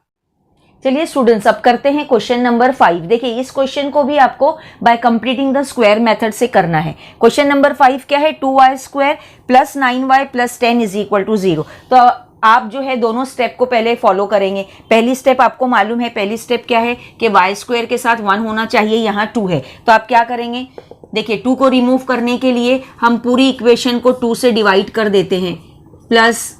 चलिए स्टूडेंट्स अब करते हैं क्वेश्चन नंबर 5। देखिए इस क्वेश्चन को भी आपको by completing the square method से करना है। क्वेश्चन नंबर 5 क्या है, 2y² plus 9y plus 10 is equal to 0। तो आप जो है दोनों स्टेप को पहले फॉलो करेंगे। पहली स्टेप आपको मालूम है, पहली स्टेप क्या है कि y² के साथ 1 होना चाहिए, यहाँ 2 है, तो आप क्या करेंगे, देखिए 2 को रिमूव करने के लिए हम पूरी इक्वेशन को 2 से डिवाइड कर देते हैं, plus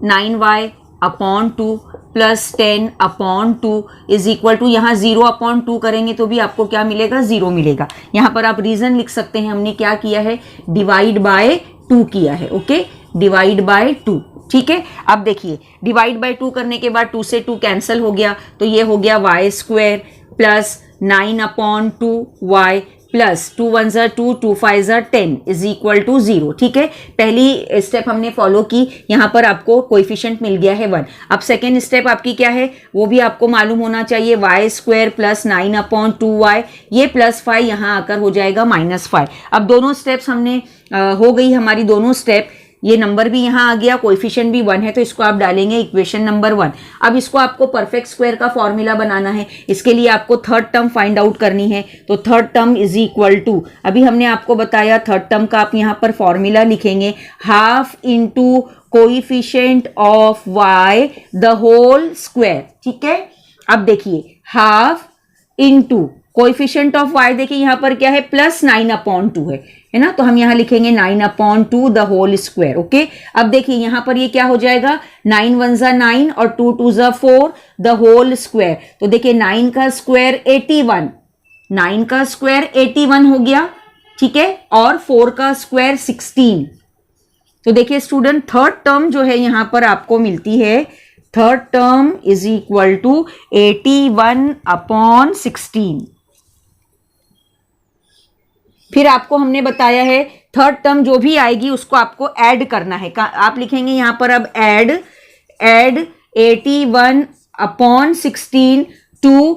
9y/2 plus 10/2 is equal to, यहाँ 0/2 करेंगे तो भी आपको क्या मिलेगा, 0 मिलेगा। यहाँ पर आप रीजन लिख सकते हैं, हमने क्या किया है, डिवाइड बाय 2 किया है, ओके, डिवाइड बाय 2, ठीक है। अब देखिए डिवाइड बाय 2 करने के बाद 2 से 2 कैंसिल हो गया, तो ये हो गया y² प्लस 9/2y प्लस 2 1 ज़ा 2 2 5 ज़ा 10 इज इक्वल टू 0। ठीक है, पहली स्टेप हमने फॉलो की, यहाँ पर आपको कोएफिशिएंट मिल गया है 1। अब सेकेंड स्टेप आपकी क्या है वो भी आपको मालूम होना चाहिए, y² प्लस 9/2y, ये +5 यहाँ आकर हो जाएगा -5। अब दोनों स्टेप्स हमने हो गई हमारी दोनों स्टेप, ये नंबर भी यहाँ आ गया, कोएफिशिएंट भी 1 है तो इसको आप डालेंगे इक्वेशन नंबर 1। अब इसको आपको परफेक्ट स्क्वायर का फॉर्मूला बनाना है, इसके लिए आपको थर्ड टर्म फाइंड आउट करनी है। तो third term is equal to, अभी हमने आपको बताया थर्ड टर्म का आप यहाँ पर फॉर्मूला लिखेंगे, half into coefficient of y the whole square. ठीक है, अब देखिए half into coefficient of y, देखिए यहाँ पर क्या है प्लस 9/2 है ना, तो हम यहाँ लिखेंगे 9/2 द होल स्क्वायर। ओके, अब देखिए यहाँ पर ये क्या हो जाएगा, 9 1 ज़ा 9 और 2 2 ज़ा 4 द होल स्क्वायर। तो देखिए 9 का स्क्वायर 81, 9 का स्क्वायर 81 हो गया। ठीक है, और 4 का स्क्वायर 16। तो देखिए स्टूडेंट थर्ड टर्म जो है यहाँ पर आपको मिलती है, third term is equal to 81/16। फिर आपको हमने बताया है थर्ड टर्म जो भी आएगी उसको आपको ऐड करना है, आप लिखेंगे यहां पर अब add 81/16 to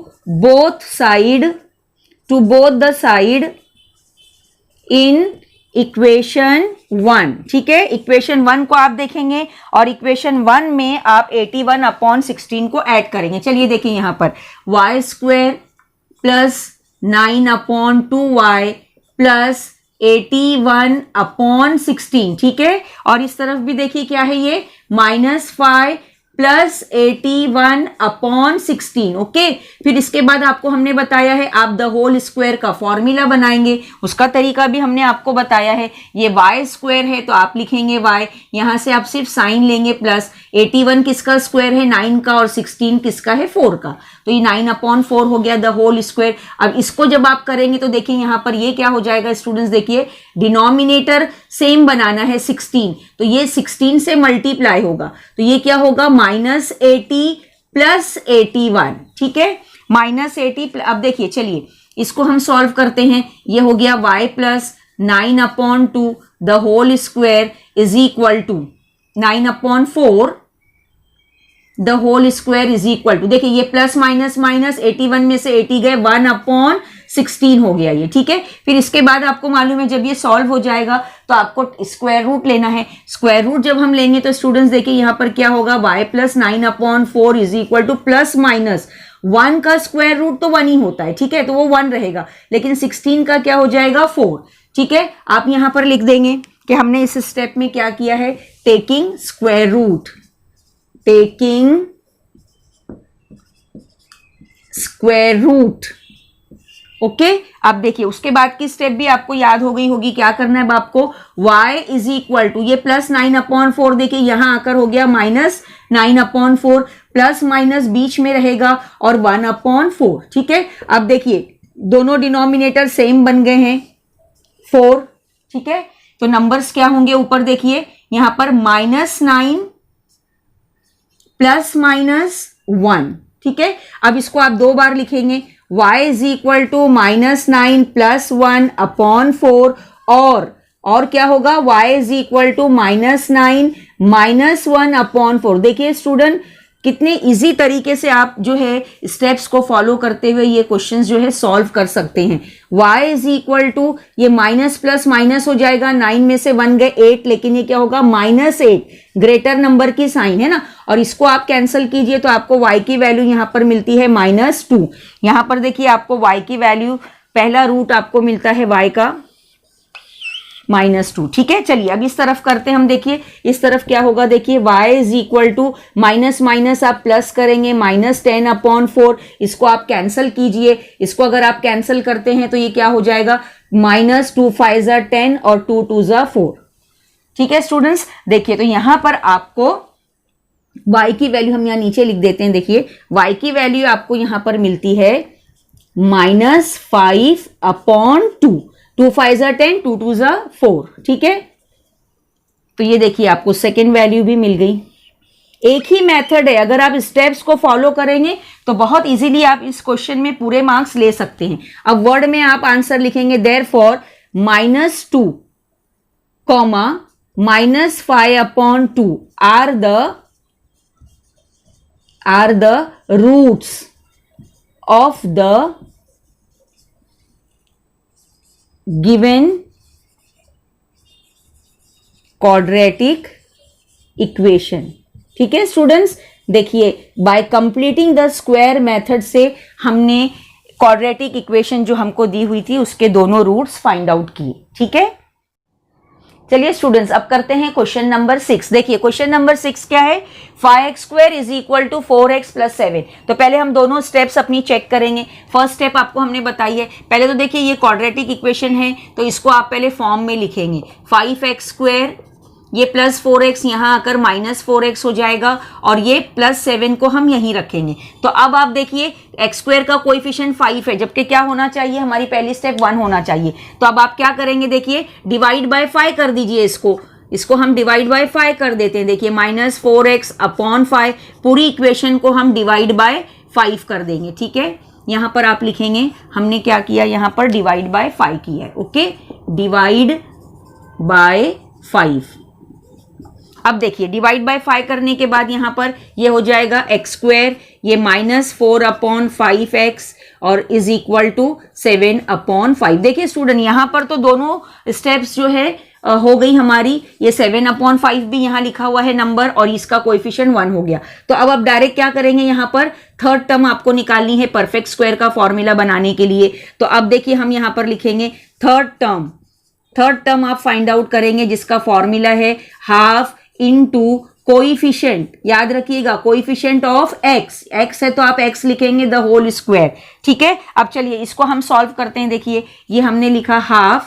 both the side in equation 1। ठीक है, इक्वेशन 1 को आप देखेंगे और इक्वेशन 1 में आप 81/16 को ऐड करेंगे। चलिए देखिए यहां पर y² प्लस 9/2y प्लस 81/16। ठीक है, और इस तरफ भी देखिए क्या है ये -5 प्लस 81/16। ओके, फिर इसके बाद आपको हमने बताया है आप द होल स्क्वायर का फॉर्मूला बनाएंगे, उसका तरीका भी हमने आपको बताया है। ये y² है तो आप लिखेंगे y, यहां से आप सिर्फ साइन लेंगे प्लस 81 किसका स्क्वायर है 9 का और 16 किसका है 4 का, तो ये 9/4 हो गया द होल स्क्वायर। अब इसको जब आप करेंगे तो देखिए यहाँ पर ये क्या हो जाएगा स्टूडेंट्स, देखिए डिनोमिनेटर सेम बनाना है 16, तो ये 16 से मल्टीप्लाई होगा, तो ये क्या होगा -80 प्लस 81। ठीक है, -80। अब देखिए चलिए इसको हम सॉल्व करते हैं, ये हो गया y plus 9/2 the whole square is equal to 9/4 the whole square is equal to, देखिए ये प्लस माइनस माइनस 81 में से 80 गए 1/16 हो गया ये। ठीक है, फिर इसके बाद आपको मालूम है जब ये सॉल्व हो जाएगा तो आपको स्क्वायर रूट लेना है। स्क्वायर रूट जब हम लेंगे तो स्टूडेंट्स देखिए यहाँ पर क्या होगा, y plus 9/4 is equal two plus minus 1 का स्क्वायर रूट तो 1 ही होता है। ठीक है, तो वो 1 रहेगा, लेकिन 16 का क्या हो जाएगा 4। ठीक है, आप यहाँ पर लिख देंगे कि हमने इस स्टेप में क्या किया है, taking square root, taking square root. Okay, अब देखिए उसके बाद की स्टेप भी आपको याद हो गई होगी, क्या करना है अब आपको, y इज इक्वल टू ये प्लस 9/4, देखिए यहां आकर हो गया -9/4, प्लस माइनस बीच में रहेगा और 1/4। ठीक है, अब देखिए दोनों डिनोमिनेटर सेम बन गए हैं 4। ठीक है, तो नंबर्स क्या होंगे ऊपर देखिए यहां पर -9 प्लस -1। ठीक है, अब इसको आप 2 बार लिखेंगे, y is equal to -9 plus 1/4 और क्या होगा, y is equal to -9 minus 1/4। देखिए स्टूडेंट कितने इजी तरीके से आप जो है स्टेप्स को फॉलो करते हुए ये क्वेश्चंस जो है सॉल्व कर सकते हैं। y इज इक्वल टू ये माइनस प्लस माइनस हो जाएगा, 9 में से 1 गए 8, लेकिन ये क्या होगा -8, ग्रेटर नंबर की साइन है ना, और इसको आप कैंसिल कीजिए तो आपको y की वैल्यू यहां पर मिलती है -2। यहां पर देखिए आपको y की वैल्यू पहला रूट आपको मिलता है y का -2। ठीक है, चलिए अब इस तरफ करते हैं हम, देखिए इस तरफ क्या होगा, देखिए y is equal to minus minus आप प्लस करेंगे -10/4, इसको आप कैंसिल कीजिए, इसको अगर आप कैंसिल करते हैं तो ये क्या हो जाएगा -2 5 ज़ा 10 और 2 2 ज़ा 4। ठीक है स्टूडेंट्स, देखिए तो यहां पर आपको y की वैल्यू हम यहां नीचे लिख देते हैं, देखिए y की वैल्यू आपको यहां पर मिलती है -5/2, 2 5 ज़ा 10, 2 2 ज़ा 4। ठीक है, तो ये देखिए आपको सेकेंड वैल्यू भी मिल गई एक ही मेथड है, अगर आप स्टेप्स को फॉलो करेंगे तो बहुत इजीली आप इस क्वेश्चन में पूरे मार्क्स ले सकते हैं। अब वर्ड में आप आंसर लिखेंगे therefore -2, -5/2 are the roots of the given quadratic equation। ठीक है स्टूडेंट्स, देखिए bye completing the square method से हमने क्वाड्रेटिक इक्वेशन जो हमको दी हुई थी उसके दोनों रूट्स फाइंड आउट किए। ठीक है, चलिए स्टूडेंट्स अब करते हैं क्वेश्चन नंबर 6। देखिए क्वेश्चन नंबर 6 क्या है, 5x² = 4x + 7। तो पहले हम दोनों स्टेप्स अपनी चेक करेंगे। फर्स्ट स्टेप आपको हमने बताई है, पहले तो देखिए ये क्वाड्रेटिक इक्वेशन है तो इसको आप पहले फॉर्म में लिखेंगे। 5x² ये +4x यहाँ आकर -4x हो जाएगा और ये +7 को हम यहीं रखेंगे। तो अब आप देखिए x² का कोएफिशिएंट 5 है, जबकि क्या होना चाहिए, हमारी पहली स्टेप 1 होना चाहिए। तो अब आप क्या करेंगे, देखिए डिवाइड बाय 5 कर दीजिए इसको हम डिवाइड बाय 5 कर देते हैं। देखिए -4x/5 पूरी इक्वेशन को हम डिवाइड बाय 5 कर देंगे। ठीक है, यहाँ पर आप लिखेंगे हमने क्या किया, यहाँ पर डिवाइड बाय 5 किया है। Okay, divide by 5। अब देखिए डिवाइड बाय 5 करने के बाद यहाँ पर ये हो जाएगा x², ये -4/5x और = 7/5। देखिए स्टूडेंट यहाँ पर तो दोनों स्टेप्स जो है हो गई हमारी। ये 7/5 भी यहाँ लिखा हुआ है नंबर और इसका कोएफिशिएंट 1 हो गया। तो अब आप डायरेक्ट क्या करेंगे, यहाँ पर थर्ड टर्म आपको निकालनी है परफेक्ट स्क्वायर का फॉर्मूला बनाने के लिए। तो अब देखिए हम यहाँ पर लिखेंगे थर्ड टर्म आप फाइंड आउट करेंगे जिसका फॉर्मूला है ½ इंटू कोइफिशिएंट, याद रखिएगा कोइफिशिएंट ऑफ x है तो आप x लिखेंगे द होल स्क्वायर। ठीक है, अब चलिए इसको हम सॉल्व करते हैं। देखिए ये हमने लिखा ½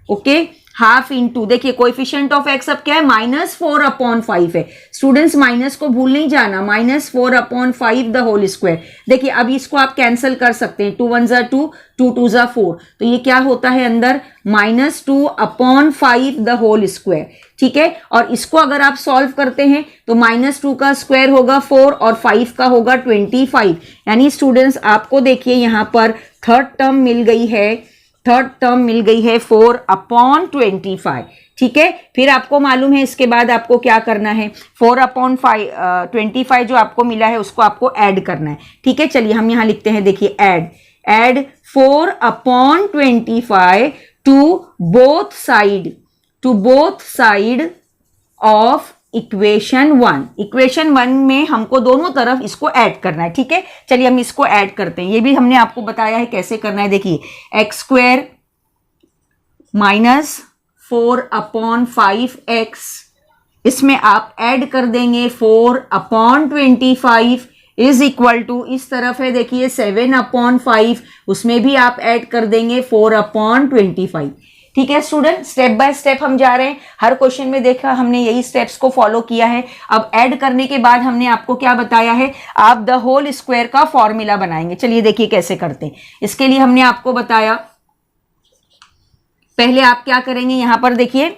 ओके, ½ इंटू देखिए कोइफिशिएंट ऑफ x अब क्या है, -4/5 है। स्टूडेंट्स माइनस को भूल नहीं जाना, -4/5 द होल स्क्वायर। देखिए अब इसको आप कैंसिल कर सकते हैं, 2 1 2 2 2 4। तो ये क्या होता है अंदर, -2/5 द होल स्क्वायर। ठीक है, और इसको अगर आप सॉल्व करते हैं तो -2 का स्क्वायर होगा 4 और 5 का होगा 25। यानी स्टूडेंट्स आपको देखिए यहाँ पर थर्ड टर्म मिल गई है 4/25। ठीक है, फिर आपको मालूम है इसके बाद आपको क्या करना है, 4/25 जो आपको मिला है उसको आपको ऐड करना है। ठीक है, चलिए हम यहाँ लिखते हैं, देखिए add 4/25 to both side of equation 1 में हमको दोनों तरफ इसको ऐड करना है। ठीक है, चलिए हम इसको ऐड करते हैं। ये भी हमने आपको बताया है कैसे करना है। देखिए x² -4/5x, इसमें आप ऐड कर देंगे 4/25 = इस तरफ है देखिए 7/5, उसमें भी आप ऐड कर देंगे 4/25। ठीक है स्टूडेंट, स्टेप बाय स्टेप हम जा रहे हैं। हर क्वेश्चन में देखा हमने यही स्टेप्स को फॉलो किया है। अब ऐड करने के बाद हमने आपको क्या बताया है, आप द होल स्क्वायर का फॉर्मूला बनाएंगे। चलिए देखिए कैसे करते हैं। इसके लिए हमने आपको बताया, पहले आप क्या करेंगे, यहां पर देखिए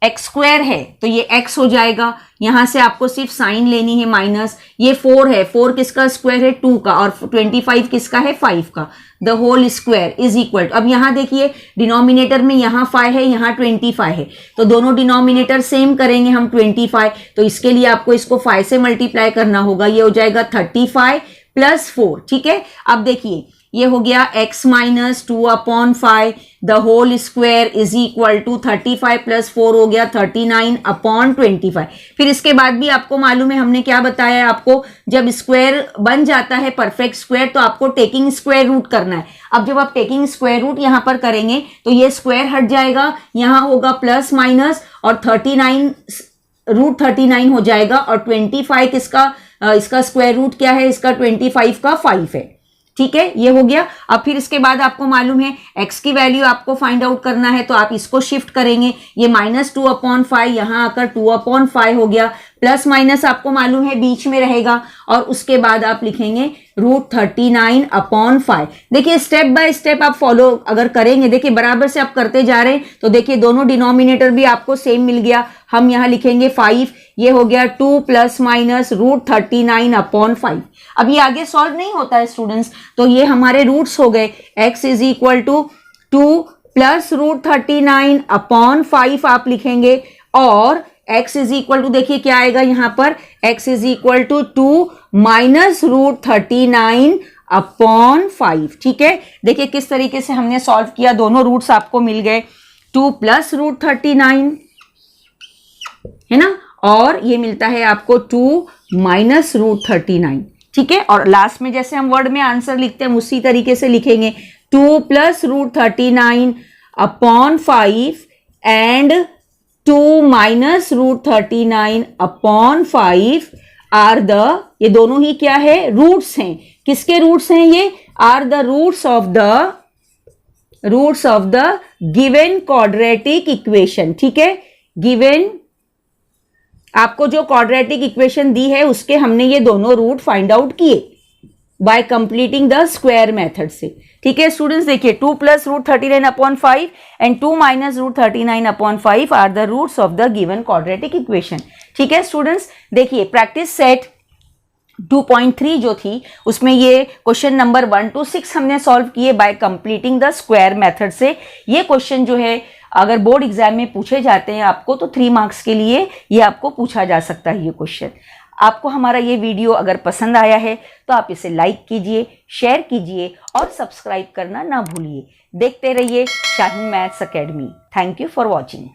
x² है तो ये x हो जाएगा, यहां से आपको सिर्फ साइन लेनी है माइनस। ये 4 है, 4 किसका स्क्वायर है, 2 का, और 25 किसका है, 5 का। द होल स्क्वायर = अब यहां देखिए डिनोमिनेटर में यहां 5 है, यहां 25 है, तो दोनों डिनोमिनेटर सेम करेंगे हम 25। तो इसके लिए आपको इसको 5 से मल्टीप्लाई करना होगा, ये हो जाएगा 35 + 4। ठीक है, अब देखिए ये हो गया x - 2/5 द होल स्क्वायर = 35 + 4 हो गया 39/25। फिर इसके बाद भी आपको मालूम है हमने क्या बताया है आपको, जब स्क्वायर बन जाता है परफेक्ट स्क्वायर तो आपको टेकिंग स्क्वायर रूट करना है। अब जब आप टेकिंग स्क्वायर रूट यहां पर करेंगे तो ये स्क्वायर हट जाएगा, यहां होगा प्लस माइनस और 39 हो जाएगा। और 25 किसका, इसका स्क्वायर रूट क्या है, इसका 25 का 5 है। ठीक है, ये हो गया। अब फिर इसके बाद आपको मालूम है x की वैल्यू आपको फाइंड आउट करना है, तो आप इसको शिफ्ट करेंगे, ये -2/5 यहां आकर 2/5 हो गया, प्लस माइनस आपको मालूम है बीच में रहेगा, और उसके बाद आप लिखेंगे √39/5। देखिए स्टेप बाय स्टेप आप फॉलो अगर करेंगे, देखिए बराबर से आप करते जा रहे हैं तो देखिए दोनों डिनोमिनेटर भी आपको सेम मिल गया। हम यहां लिखेंगे 5, ये हो गया 2 + -√39/5। अब ये आगे सॉल्व नहीं होता है स्टूडेंट्स, तो ये हमारे रूट्स हो गए। x = 2 + √39/5 आप लिखेंगे, और x = देखिए क्या आएगा यहां पर, x = 2 - √39/5। ठीक है, देखिए किस तरीके से हमने सॉल्व किया, दोनों रूट्स आपको मिल गए। 2 + √39 है ना, और ये मिलता है आपको 2 - √39। ठीक है, और लास्ट में जैसे हम वर्ड में आंसर लिखते हैं उसी तरीके से लिखेंगे 2 + √39/5 एंड 2 - √39/5 आर द, ये दोनों ही क्या है, रूट्स हैं। किसके रूट्स हैं ये, are the roots of the given quadratic equation. ठीक है, गिवन आपको जो क्वाड्रेटिक इक्वेशन दी है उसके हमने ये दोनों रूट फाइंड आउट किए by completing the square method से। ठीक है स्टूडेंट्स, देखिए 2 + √39/5 and 2 - √39/5 are the roots of the given quadratic equation. ठीक है स्टूडेंट्स, देखिए प्रैक्टिस सेट 2.3 जो थी उसमें ये क्वेश्चन नंबर 1 to 6 हमने सॉल्व किए by completing the square method से। ये क्वेश्चन जो है अगर बोर्ड एग्जाम में पूछे जाते हैं आपको तो 3 मार्क्स के लिए ये आपको पूछा जा सकता है ये क्वेश्चन। आपको हमारा ये वीडियो अगर पसंद आया है तो आप इसे लाइक कीजिए, शेयर कीजिए और सब्सक्राइब करना ना भूलिए। देखते रहिए Shaheen maths academy. Thank you for watching.